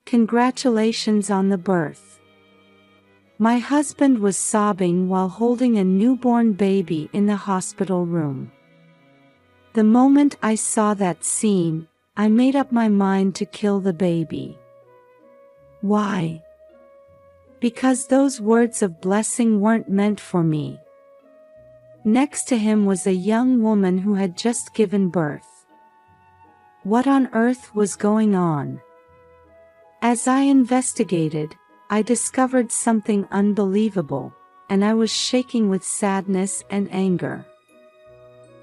Congratulations on the birth. My husband was sobbing while holding a newborn baby in the hospital room. The moment I saw that scene, I made up my mind to kill the baby. Why? Because those words of blessing weren't meant for me. Next to him was a young woman who had just given birth. What on earth was going on? As I investigated, I discovered something unbelievable, and I was shaking with sadness and anger.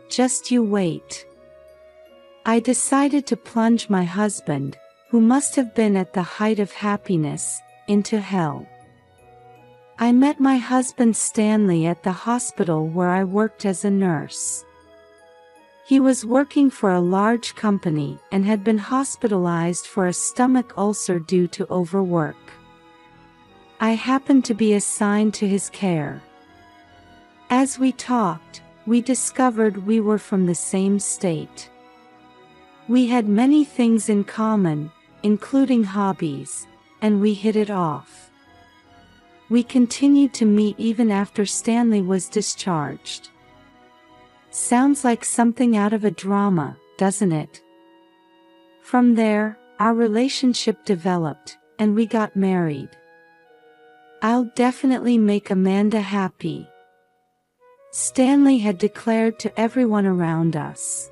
Just you wait. I decided to plunge my husband, who must have been at the height of happiness, into hell. I met my husband Stanley at the hospital where I worked as a nurse. He was working for a large company and had been hospitalized for a stomach ulcer due to overwork. I happened to be assigned to his care. As we talked, we discovered we were from the same state. We had many things in common, including hobbies, and we hit it off. We continued to meet even after Stanley was discharged. Sounds like something out of a drama, doesn't it? From there, our relationship developed, and we got married. I'll definitely make Amanda happy, Stanley had declared to everyone around us.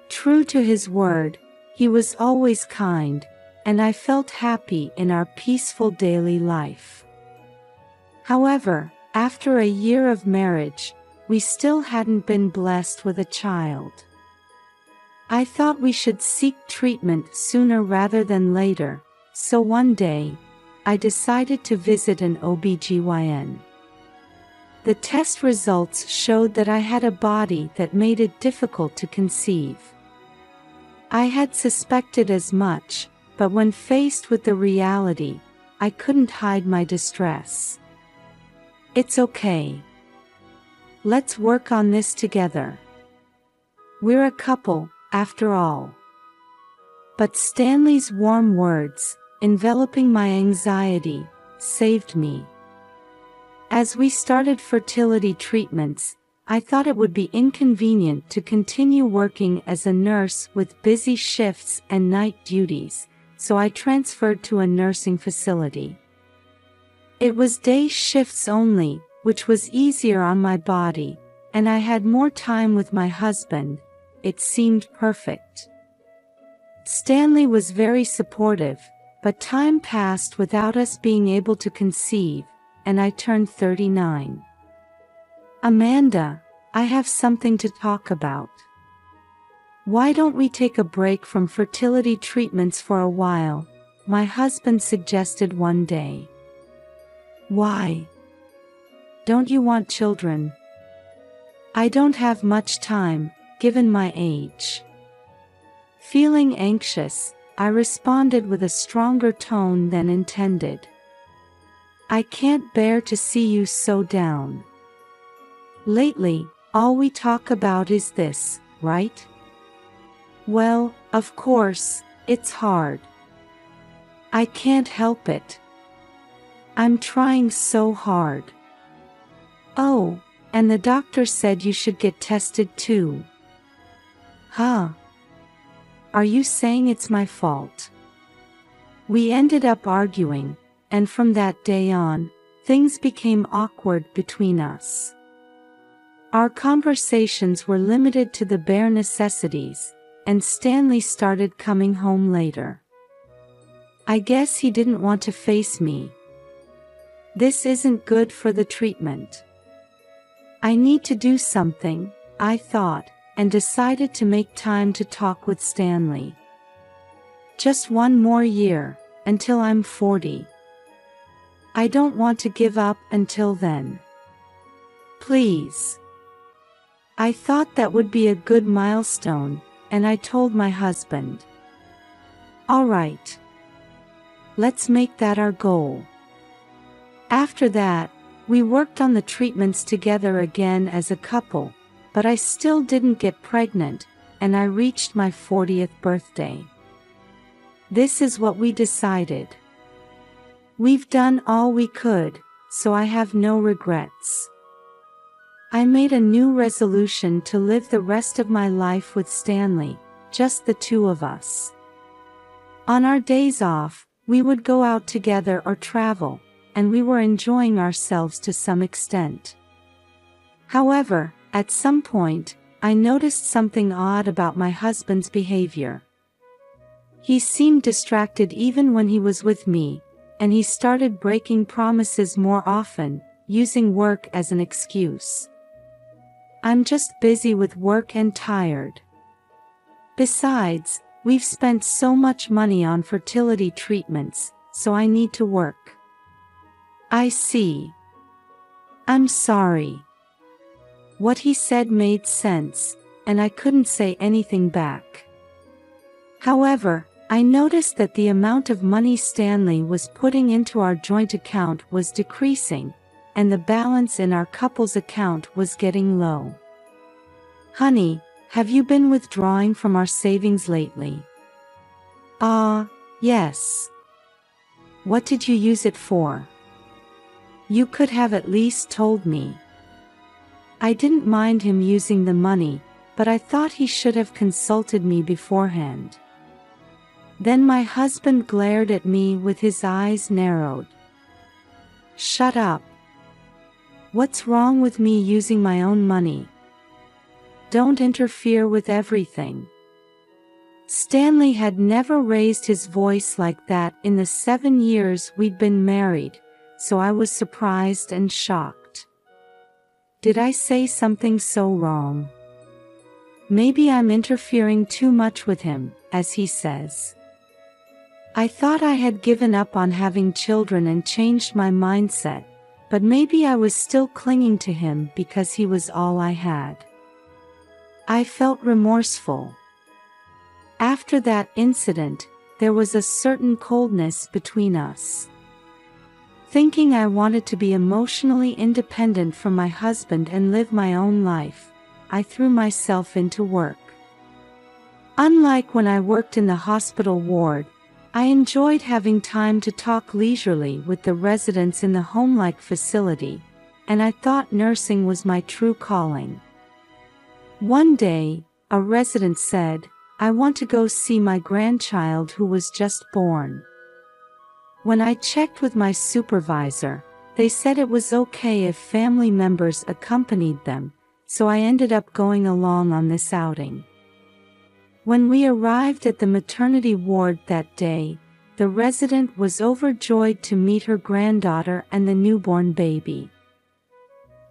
True to his word, he was always kind, and I felt happy in our peaceful daily life. However, after a year of marriage, we still hadn't been blessed with a child. I thought we should seek treatment sooner rather than later, so one day, I decided to visit an OBGYN. The test results showed that I had a body that made it difficult to conceive. I had suspected as much, but when faced with the reality, I couldn't hide my distress. It's okay. Let's work on this together. We're a couple, after all. But Stanley's warm words, enveloping my anxiety, saved me. As we started fertility treatments, I thought it would be inconvenient to continue working as a nurse with busy shifts and night duties, so I transferred to a nursing facility. It was day shifts only, which was easier on my body, and I had more time with my husband. It seemed perfect. Stanley was very supportive, but time passed without us being able to conceive, and I turned 39. Amanda, I have something to talk about. Why don't we take a break from fertility treatments for a while? My husband suggested one day. Why? Don't you want children? I don't have much time, given my age. Feeling anxious, I responded with a stronger tone than intended. I can't bear to see you so down. Lately, all we talk about is this, right? Well, of course, it's hard. I can't help it. I'm trying so hard. Oh, and the doctor said you should get tested too. Huh? Are you saying it's my fault? We ended up arguing, and from that day on, things became awkward between us. Our conversations were limited to the bare necessities, and Stanley started coming home later. I guess he didn't want to face me. This isn't good for the treatment. I need to do something, I thought, and decided to make time to talk with Stanley. Just one more year, until I'm 40. I don't want to give up until then. Please. I thought that would be a good milestone, and I told my husband. All right. Let's make that our goal. After that, we worked on the treatments together again as a couple, but I still didn't get pregnant, and I reached my 40th birthday. This is what we decided. We've done all we could, so I have no regrets. I made a new resolution to live the rest of my life with Stanley, just the two of us. On our days off, we would go out together or travel, and we were enjoying ourselves to some extent. However, at some point, I noticed something odd about my husband's behavior. He seemed distracted even when he was with me, and he started breaking promises more often, using work as an excuse. I'm just busy with work and tired. Besides, we've spent so much money on fertility treatments, so I need to work. I see. I'm sorry. What he said made sense, and I couldn't say anything back. However, I noticed that the amount of money Stanley was putting into our joint account was decreasing, and the balance in our couple's account was getting low. Honey, have you been withdrawing from our savings lately? Yes. What did you use it for? You could have at least told me. I didn't mind him using the money, but I thought he should have consulted me beforehand. Then my husband glared at me with his eyes narrowed. Shut up. What's wrong with me using my own money? Don't interfere with everything. Stanley had never raised his voice like that in the 7 years we'd been married, so I was surprised and shocked. Did I say something so wrong? Maybe I'm interfering too much with him, as he says. I thought I had given up on having children and changed my mindset, but maybe I was still clinging to him because he was all I had. I felt remorseful. After that incident, there was a certain coldness between us. Thinking I wanted to be emotionally independent from my husband and live my own life, I threw myself into work. Unlike when I worked in the hospital ward, I enjoyed having time to talk leisurely with the residents in the home-like facility, and I thought nursing was my true calling. One day, a resident said, I want to go see my grandchild who was just born. When I checked with my supervisor, they said it was okay if family members accompanied them, so I ended up going along on this outing. When we arrived at the maternity ward that day, the resident was overjoyed to meet her granddaughter and the newborn baby.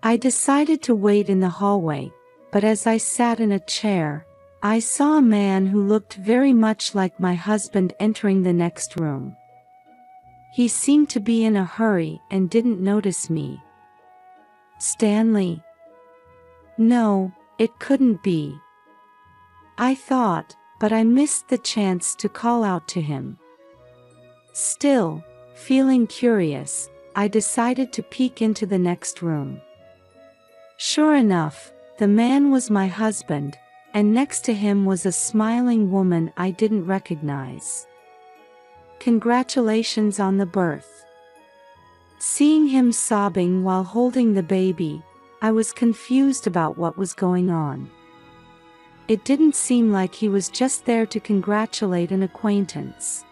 I decided to wait in the hallway, but as I sat in a chair, I saw a man who looked very much like my husband entering the next room. He seemed to be in a hurry and didn't notice me. Stanley? No, it couldn't be. I thought, but I missed the chance to call out to him. Still, feeling curious, I decided to peek into the next room. Sure enough, the man was my husband, and next to him was a smiling woman I didn't recognize. Congratulations on the birth. Seeing him sobbing while holding the baby, I was confused about what was going on. It didn't seem like he was just there to congratulate an acquaintance.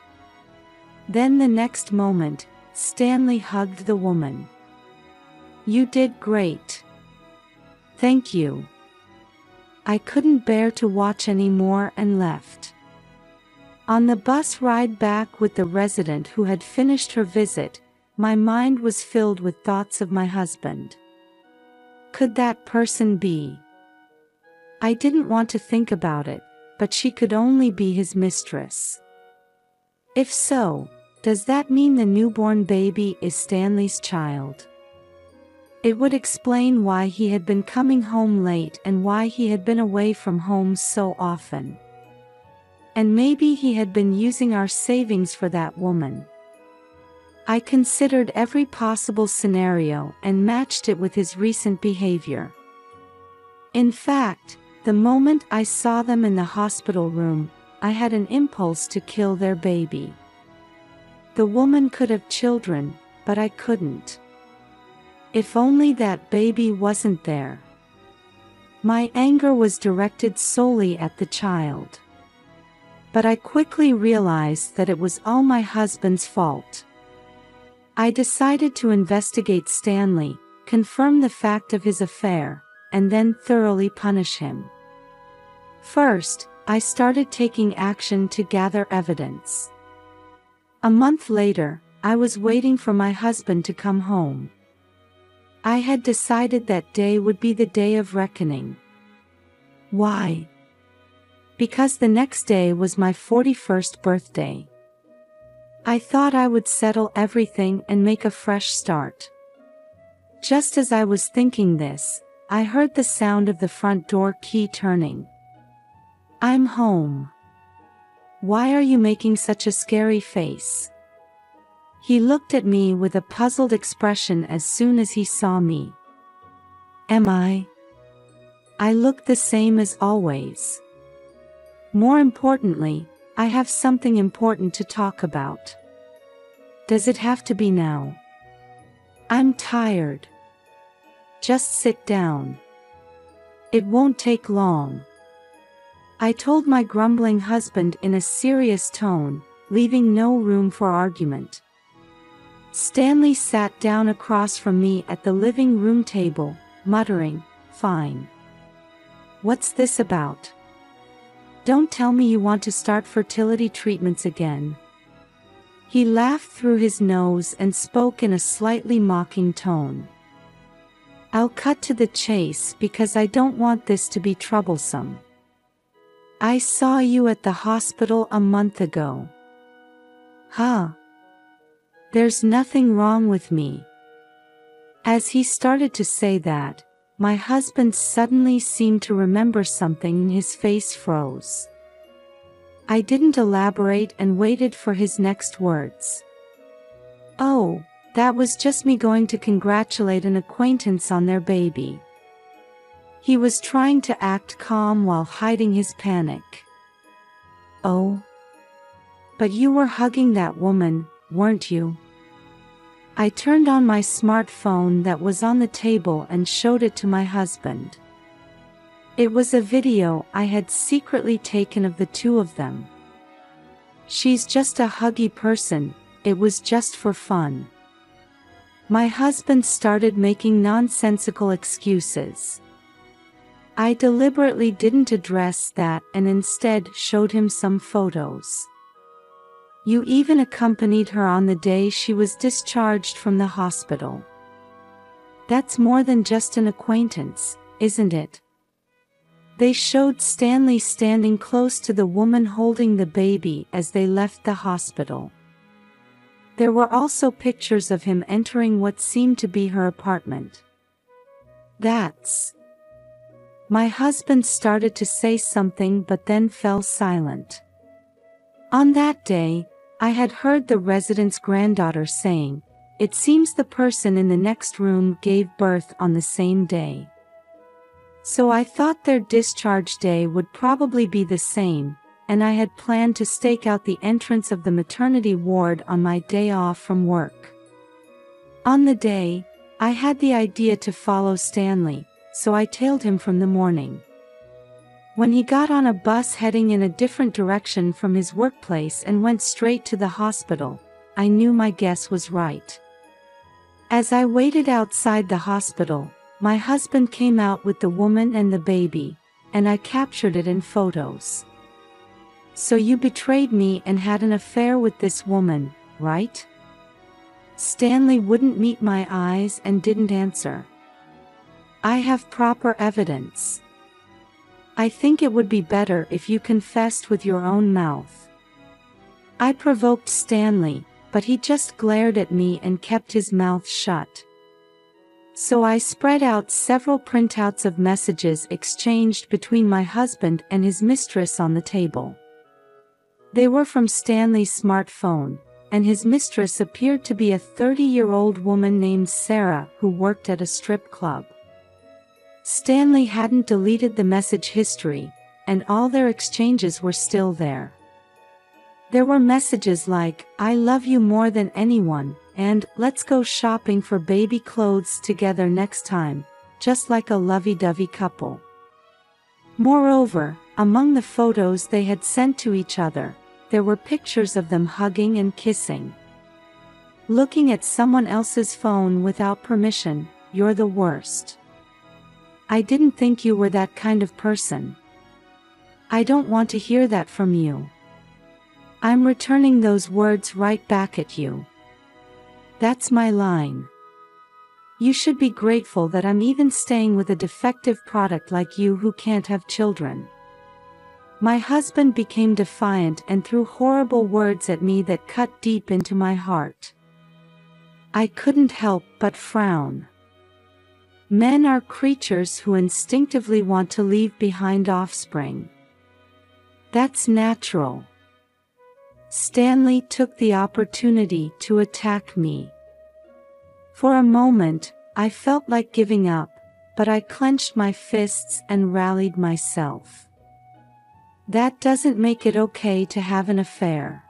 Then the next moment, Stanley hugged the woman. You did great. Thank you. I couldn't bear to watch anymore and left. On the bus ride back with the resident who had finished her visit, my mind was filled with thoughts of my husband. Could that person be? I didn't want to think about it, but she could only be his mistress. If so, does that mean the newborn baby is Stanley's child? It would explain why he had been coming home late and why he had been away from home so often. And maybe he had been using our savings for that woman. I considered every possible scenario and matched it with his recent behavior. In fact, the moment I saw them in the hospital room, I had an impulse to kill their baby. The woman could have children, but I couldn't. If only that baby wasn't there. My anger was directed solely at the child. But I quickly realized that it was all my husband's fault. I decided to investigate Stanley, confirm the fact of his affair, and then thoroughly punish him. First, I started taking action to gather evidence. A month later, I was waiting for my husband to come home. I had decided that day would be the day of reckoning. Why? Because the next day was my 41st birthday. I thought I would settle everything and make a fresh start. Just as I was thinking this, I heard the sound of the front door key turning. "I'm home. Why are you making such a scary face?" He looked at me with a puzzled expression as soon as he saw me. Am I? I look the same as always. More importantly, I have something important to talk about. Does it have to be now? I'm tired. Just sit down. It won't take long. I told my grumbling husband in a serious tone, leaving no room for argument. Stanley sat down across from me at the living room table, muttering, "Fine. What's this about? Don't tell me you want to start fertility treatments again." He laughed through his nose and spoke in a slightly mocking tone. "I'll cut to the chase because I don't want this to be troublesome. I saw you at the hospital a month ago." "Huh? There's nothing wrong with me." As he started to say that, my husband suddenly seemed to remember something and his face froze. I didn't elaborate and waited for his next words. "Oh, that was just me going to congratulate an acquaintance on their baby." He was trying to act calm while hiding his panic. "Oh? But you were hugging that woman, weren't you?" I turned on my smartphone that was on the table and showed it to my husband. It was a video I had secretly taken of the two of them. "She's just a huggy person, it was just for fun." My husband started making nonsensical excuses. I deliberately didn't address that and instead showed him some photos. "You even accompanied her on the day she was discharged from the hospital. That's more than just an acquaintance, isn't it?" They showed Stanley standing close to the woman holding the baby as they left the hospital. There were also pictures of him entering what seemed to be her apartment. "That's..." My husband started to say something but then fell silent. On that day, I had heard the resident's granddaughter saying, "It seems the person in the next room gave birth on the same day." So I thought their discharge day would probably be the same, and I had planned to stake out the entrance of the maternity ward on my day off from work. On the day, I had the idea to follow Stanley, so I tailed him from the morning. When he got on a bus heading in a different direction from his workplace and went straight to the hospital, I knew my guess was right. As I waited outside the hospital, my husband came out with the woman and the baby, and I captured it in photos. "So you betrayed me and had an affair with this woman, right?" Stanley wouldn't meet my eyes and didn't answer. "I have proper evidence. I think it would be better if you confessed with your own mouth." I provoked Stanley, but he just glared at me and kept his mouth shut. So I spread out several printouts of messages exchanged between my husband and his mistress on the table. They were from Stanley's smartphone, and his mistress appeared to be a 30-year-old woman named Sarah who worked at a strip club. Stanley hadn't deleted the message history, and all their exchanges were still there. There were messages like, "I love you more than anyone," and "Let's go shopping for baby clothes together next time," just like a lovey-dovey couple. Moreover, among the photos they had sent to each other, there were pictures of them hugging and kissing. Looking at someone else's phone without permission, you're the worst. I didn't think you were that kind of person. I don't want to hear that from you. I'm returning those words right back at you. That's my line. You should be grateful that I'm even staying with a defective product like you who can't have children. My husband became defiant and threw horrible words at me that cut deep into my heart. I couldn't help but frown. Men are creatures who instinctively want to leave behind offspring. That's natural. Stanley took the opportunity to attack me. For a moment, I felt like giving up, but I clenched my fists and rallied myself. That doesn't make it okay to have an affair,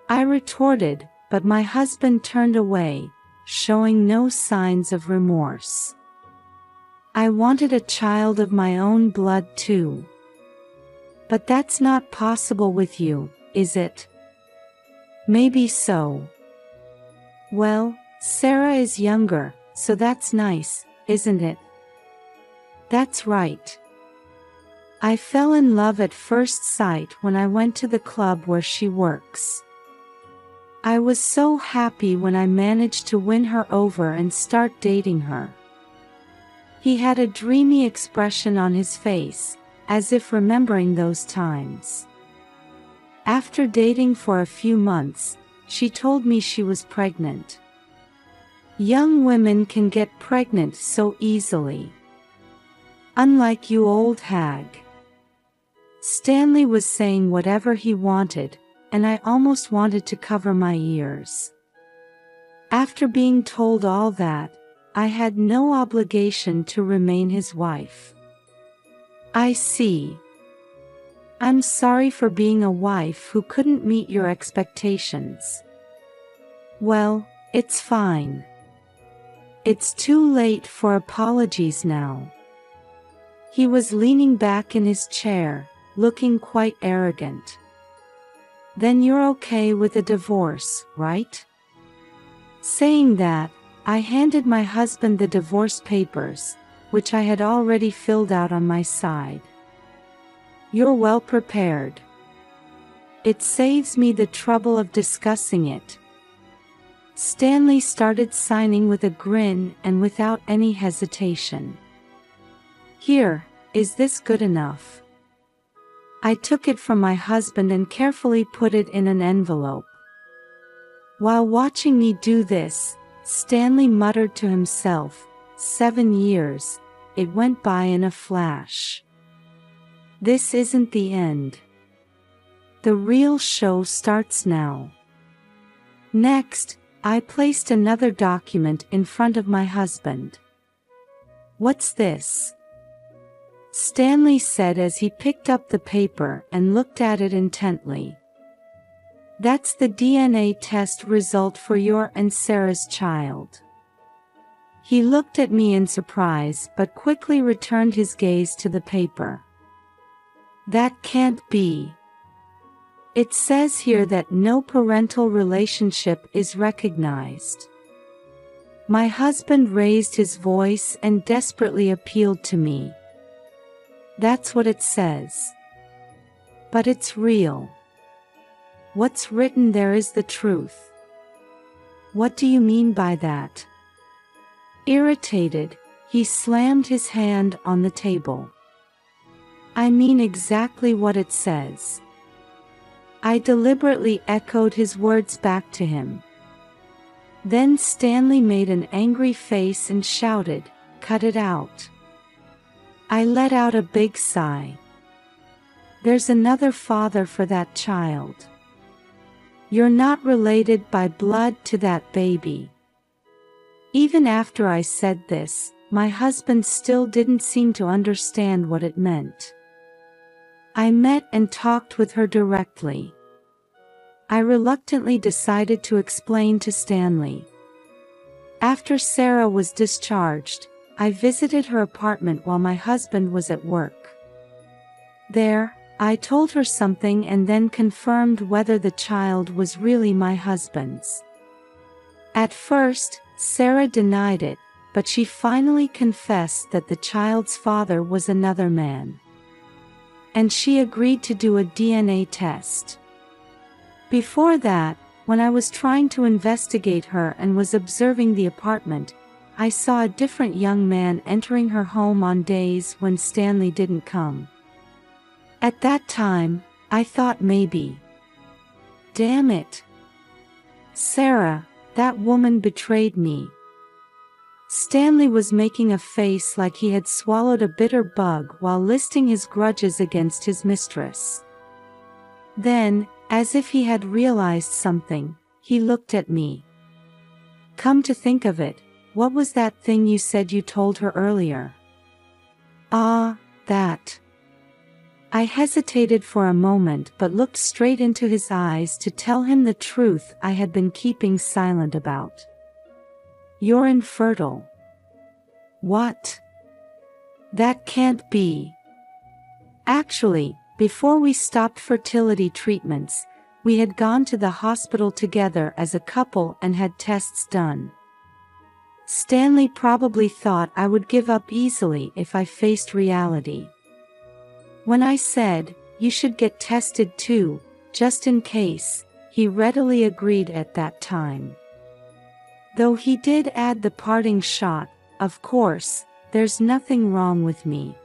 I retorted, but my husband turned away, showing no signs of remorse. I wanted a child of my own blood too. But that's not possible with you, is it? Maybe so. Well, Sarah is younger, so that's nice, isn't it? That's right. I fell in love at first sight when I went to the club where she works. I was so happy when I managed to win her over and start dating her. He had a dreamy expression on his face, as if remembering those times. After dating for a few months, she told me she was pregnant. Young women can get pregnant so easily. Unlike you, old hag. Stanley was saying whatever he wanted, and I almost wanted to cover my ears. After being told all that, I had no obligation to remain his wife. I see. I'm sorry for being a wife who couldn't meet your expectations. Well, it's fine. It's too late for apologies now. He was leaning back in his chair, looking quite arrogant. Then you're okay with a divorce, right? Saying that, I handed my husband the divorce papers, which I had already filled out on my side. You're well prepared. It saves me the trouble of discussing it. Stanley started signing with a grin and without any hesitation. Here, is this good enough? I took it from my husband and carefully put it in an envelope. While watching me do this, Stanley muttered to himself, 7 years, it went by in a flash. This isn't the end. The real show starts now. Next, I placed another document in front of my husband. What's this? Stanley said as he picked up the paper and looked at it intently. That's the DNA test result for your and Sarah's child. He looked at me in surprise but quickly returned his gaze to the paper. That can't be. It says here that no parental relationship is recognized. My husband raised his voice and desperately appealed to me. That's what it says. But it's real. What's written there is the truth. What do you mean by that? Irritated, he slammed his hand on the table. I mean exactly what it says. I deliberately echoed his words back to him. Then Stanley made an angry face and shouted, "Cut it out." I let out a big sigh. There's another father for that child. You're not related by blood to that baby. Even after I said this, my husband still didn't seem to understand what it meant. I met and talked with her directly. I reluctantly decided to explain to Stanley. After Sarah was discharged, I visited her apartment while my husband was at work. There, I told her something and then confirmed whether the child was really my husband's. At first, Sarah denied it, but she finally confessed that the child's father was another man. And she agreed to do a DNA test. Before that, when I was trying to investigate her and was observing the apartment, I saw a different young man entering her home on days when Stanley didn't come. At that time, I thought maybe. Damn it. Sarah, that woman betrayed me. Stanley was making a face like he had swallowed a bitter bug while listing his grudges against his mistress. Then, as if he had realized something, he looked at me. Come to think of it, what was that thing you said you told her earlier? Ah, that. I hesitated for a moment but looked straight into his eyes to tell him the truth I had been keeping silent about. You're infertile. What? That can't be. Actually, before we stopped fertility treatments, we had gone to the hospital together as a couple and had tests done. Stanley probably thought I would give up easily if I faced reality. When I said, you should get tested too, just in case, he readily agreed at that time. Though he did add the parting shot, of course, there's nothing wrong with me.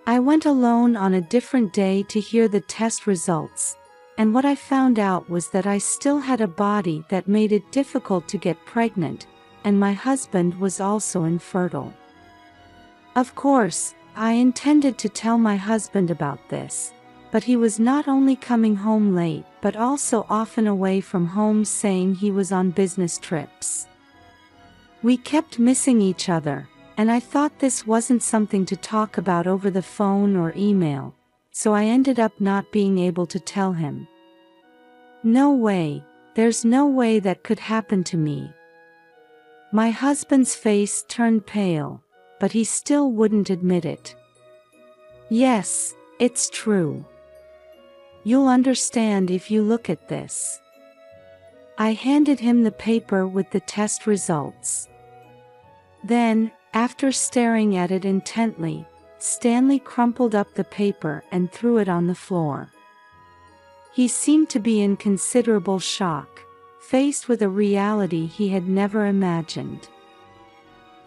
I went alone on a different day to hear the test results, and what I found out was that I still had a body that made it difficult to get pregnant, and my husband was also infertile. Of course, I intended to tell my husband about this, but he was not only coming home late but also often away from home saying he was on business trips. We kept missing each other, and I thought this wasn't something to talk about over the phone or email, so I ended up not being able to tell him. No way, there's no way that could happen to me. My husband's face turned pale, but he still wouldn't admit it. Yes, it's true. You'll understand if you look at this. I handed him the paper with the test results. Then, after staring at it intently, Stanley crumpled up the paper and threw it on the floor. He seemed to be in considerable shock, faced with a reality he had never imagined.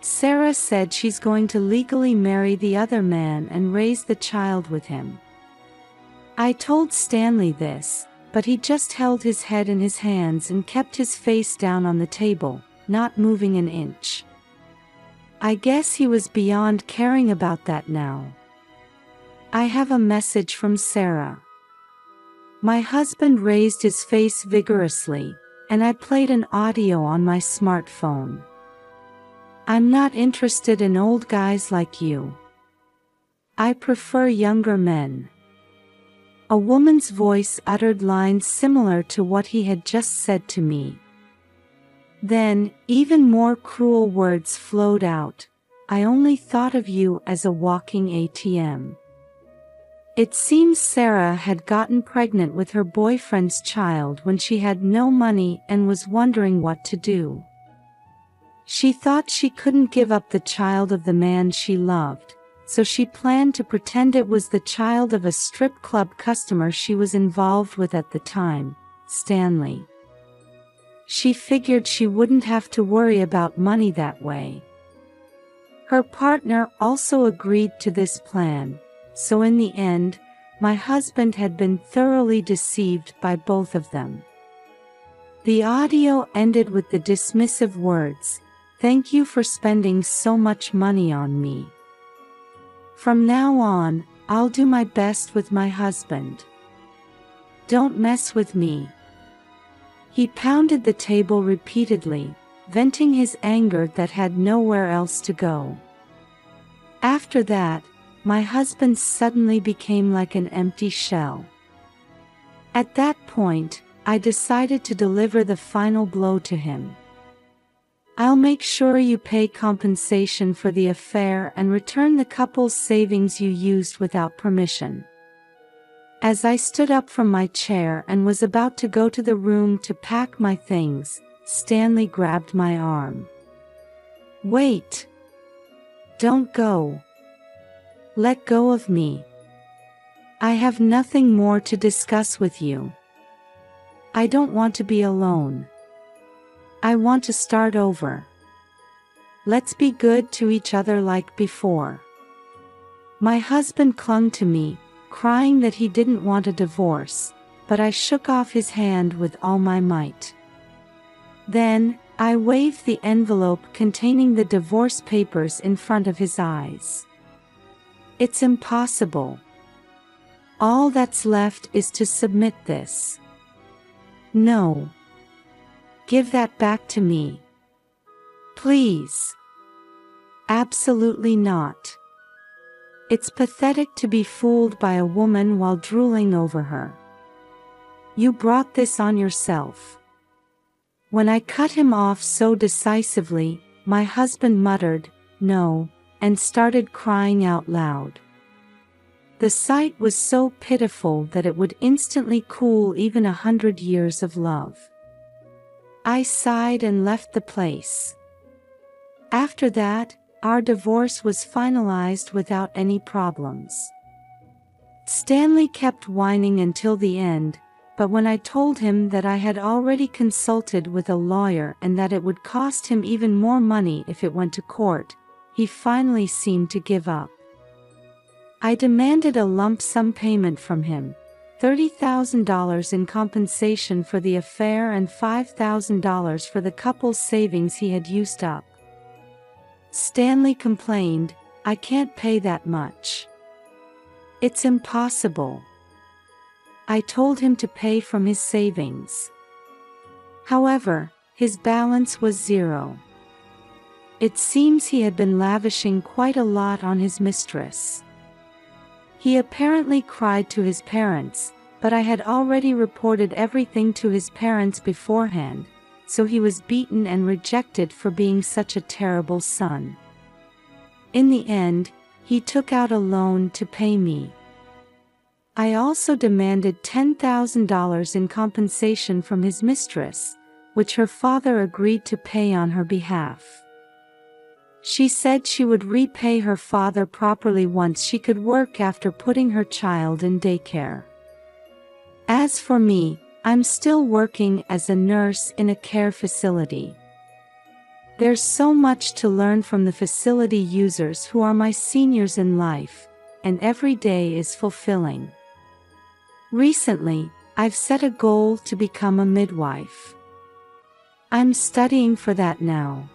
Sarah said she's going to legally marry the other man and raise the child with him. I told Stanley this, but he just held his head in his hands and kept his face down on the table, not moving an inch. I guess he was beyond caring about that now. I have a message from Sarah. My husband raised his face vigorously, and I played an audio on my smartphone. I'm not interested in old guys like you. I prefer younger men. A woman's voice uttered lines similar to what he had just said to me. Then, even more cruel words flowed out. I only thought of you as a walking ATM. It seems Sarah had gotten pregnant with her boyfriend's child when she had no money and was wondering what to do. She thought she couldn't give up the child of the man she loved, so she planned to pretend it was the child of a strip club customer she was involved with at the time, Stanley. She figured she wouldn't have to worry about money that way. Her partner also agreed to this plan, so in the end, my husband had been thoroughly deceived by both of them. The audio ended with the dismissive words, "Thank you for spending so much money on me. From now on, I'll do my best with my husband. Don't mess with me." He pounded the table repeatedly, venting his anger that had nowhere else to go. After that, my husband suddenly became like an empty shell. At that point, I decided to deliver the final blow to him. I'll make sure you pay compensation for the affair and return the couple's savings you used without permission. As I stood up from my chair and was about to go to the room to pack my things, Stanley grabbed my arm. "Wait! Don't go. Let go of me. I have nothing more to discuss with you. I don't want to be alone. I want to start over. Let's be good to each other like before." My husband clung to me, crying that he didn't want a divorce, but I shook off his hand with all my might. Then, I waved the envelope containing the divorce papers in front of his eyes. "It's impossible. All that's left is to submit this." "No. Give that back to me. Please." "Absolutely not. It's pathetic to be fooled by a woman while drooling over her. You brought this on yourself." When I cut him off so decisively, my husband muttered, "No," and started crying out loud. The sight was so pitiful that it would instantly cool even 100 years of love. I sighed and left the place. After that, our divorce was finalized without any problems. Stanley kept whining until the end, but when I told him that I had already consulted with a lawyer and that it would cost him even more money if it went to court, he finally seemed to give up. I demanded a lump sum payment from him, $30,000 in compensation for the affair and $5,000 for the couple's savings he had used up. Stanley complained, "I can't pay that much. It's impossible." I told him to pay from his savings. However, his balance was zero. It seems he had been lavishing quite a lot on his mistress. He apparently cried to his parents, but I had already reported everything to his parents beforehand, so he was beaten and rejected for being such a terrible son. In the end, he took out a loan to pay me. I also demanded $10,000 in compensation from his mistress, which her father agreed to pay on her behalf. She said she would repay her father properly once she could work after putting her child in daycare. As for me, I'm still working as a nurse in a care facility. There's so much to learn from the facility users who are my seniors in life, and every day is fulfilling. Recently, I've set a goal to become a midwife. I'm studying for that now.